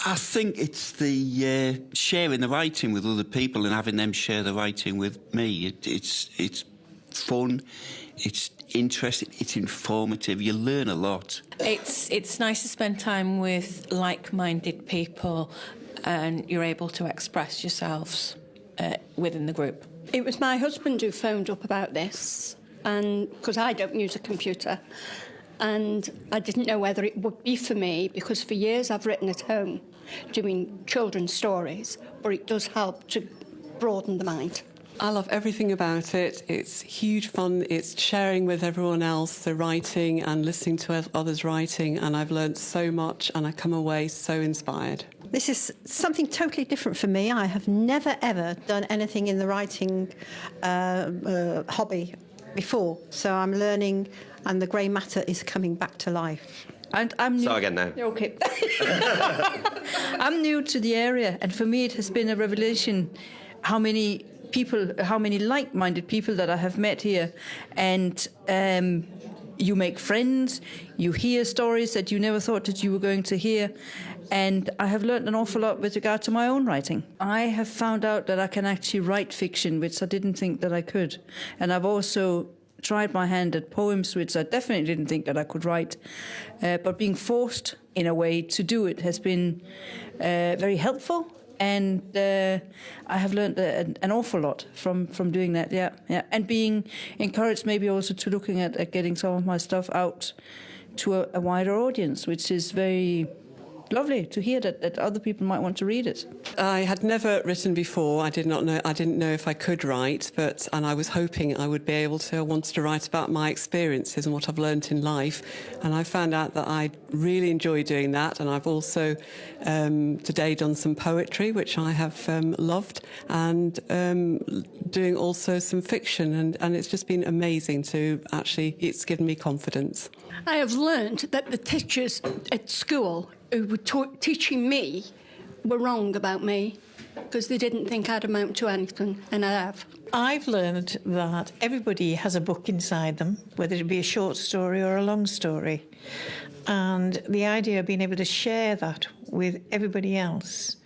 I think it's the sharing the writing with other people and having them share the writing with me. It's fun, it's interesting, it's informative. You learn a lot. It's nice to spend time with like-minded people, and you're able to express yourselves within the group. It was my husband who phoned up about this, and because I don't use a computer, and I didn't know whether it would be for me, because for years I've written at home doing children's stories, but it does help to broaden the mind. I love everything about it. It's huge fun. It's sharing with everyone else the writing and listening to others writing, and I've learned so much and I come away so inspired. This is something totally different for me. I have never, ever done anything in the writing hobby before, so I'm learning, and the grey matter is coming back to life. And I'm new. Start again now. Okay. I'm new to the area, and for me it has been a revelation how many like-minded people that I have met here, and you make friends, you hear stories that you never thought that you were going to hear, and I have learned an awful lot with regard to my own writing. I have found out that I can actually write fiction, which I didn't think that I could, and I've also tried my hand at poems, which I definitely didn't think that I could write, but being forced in a way to do it has been very helpful. And I have learned an awful lot from doing that, yeah. And being encouraged maybe also to looking at getting some of my stuff out to a wider audience, which is very lovely to hear that other people might want to read it. I had never written before. I didn't know if I could write, and I was hoping I would be able to. I wanted to write about my experiences and what I've learnt in life, and I found out that I really enjoy doing that. And I've also today done some poetry, which I have loved, and doing also some fiction, and it's just been amazing to actually. It's given me confidence. I have learned that the teachers at school who were teaching me were wrong about me, because they didn't think I'd amount to anything, and I have. I've learned that everybody has a book inside them, whether it be a short story or a long story. And the idea of being able to share that with everybody else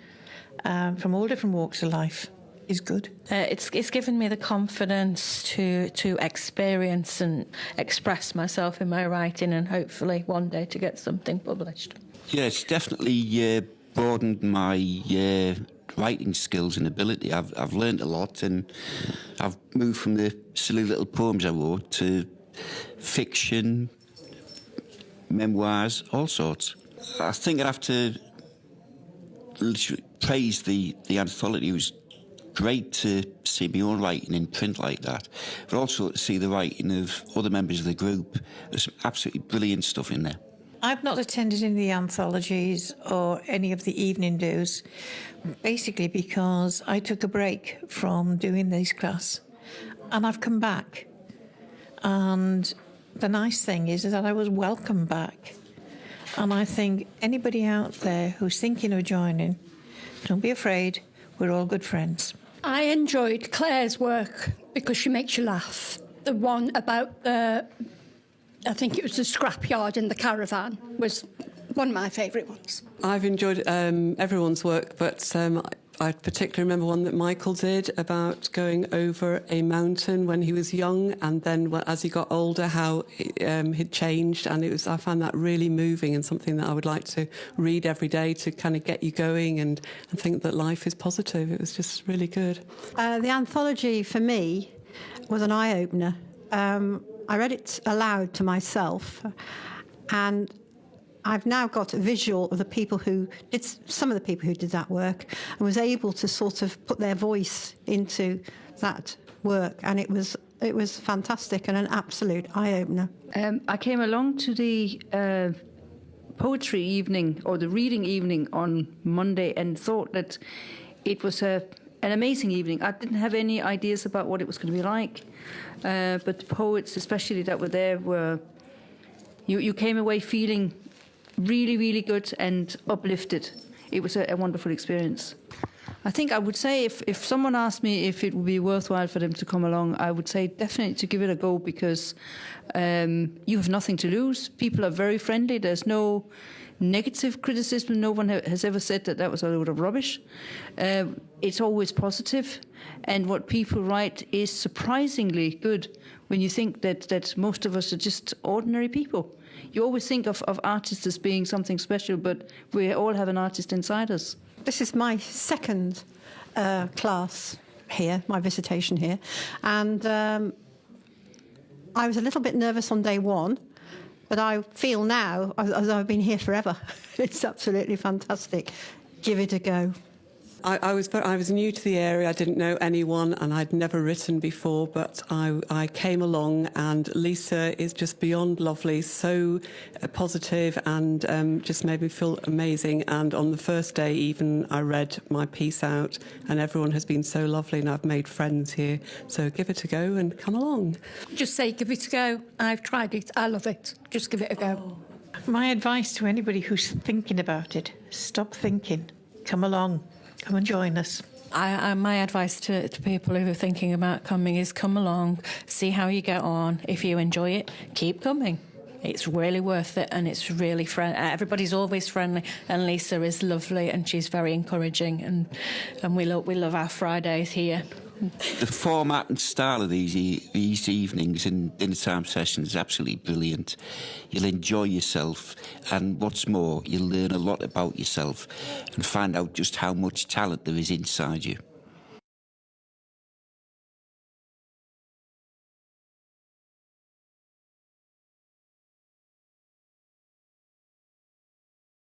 from all different walks of life is good. It's given me the confidence to experience and express myself in my writing, and hopefully one day to get something published. Yeah, it's definitely broadened my writing skills and ability. I've learned a lot, and I've moved from the silly little poems I wrote to fiction, memoirs, all sorts. I think I'd have to literally praise the anthology. It was great to see my own writing in print like that, but also to see the writing of other members of the group. There's some absolutely brilliant stuff in there. I've not attended any of the anthologies or any of the evening do's, basically because I took a break from doing these class, and I've come back. And the nice thing is that I was welcome back. And I think anybody out there who's thinking of joining, don't be afraid, we're all good friends. I enjoyed Claire's work because she makes you laugh. The one about I think it was the scrapyard in the caravan was one of my favourite ones. I've enjoyed everyone's work, but I particularly remember one that Michael did about going over a mountain when he was young, and then as he got older, how he'd changed, and I found that really moving and something that I would like to read every day to kind of get you going and think that life is positive. It was just really good. The anthology for me was an eye-opener. I read it aloud to myself, and I've now got a visual of some of the people who did that work, and was able to sort of put their voice into that work, and it was fantastic and an absolute eye-opener. I came along to the poetry evening or the reading evening on Monday and thought that it was an amazing evening. I didn't have any ideas about what it was going to be like, but the poets, especially that were there, you came away feeling really, really good and uplifted. It was a wonderful experience. I think I would say if someone asked me if it would be worthwhile for them to come along, I would say definitely to give it a go, because you have nothing to lose. People are very friendly. There's no negative criticism. No one has ever said that was a load of rubbish. It's always positive, and what people write is surprisingly good when you think that most of us are just ordinary people. You always think of artists as being something special, but we all have an artist inside us. This is my second class here, my visitation here, and I was a little bit nervous on day one, but I feel now as I've been here forever. It's absolutely fantastic. Give it a go. I was new to the area. I didn't know anyone, and I'd never written before. But I came along, and Lisa is just beyond lovely, so positive, and just made me feel amazing. And on the first day, even I read my piece out, and everyone has been so lovely, and I've made friends here. So give it a go and come along. Just say, give it a go. I've tried it. I love it. Just give it a go. My advice to anybody who's thinking about it, stop thinking. Come along. Come and join us. My advice to people who are thinking about coming is come along, see how you get on. If you enjoy it, keep coming. It's really worth it, and it's really everybody's always friendly, and Lisa is lovely, and she's very encouraging, and we love our Fridays here. The format and style of these evenings and dinner time sessions is absolutely brilliant. You'll enjoy yourself, and what's more, you'll learn a lot about yourself and find out just how much talent there is inside you.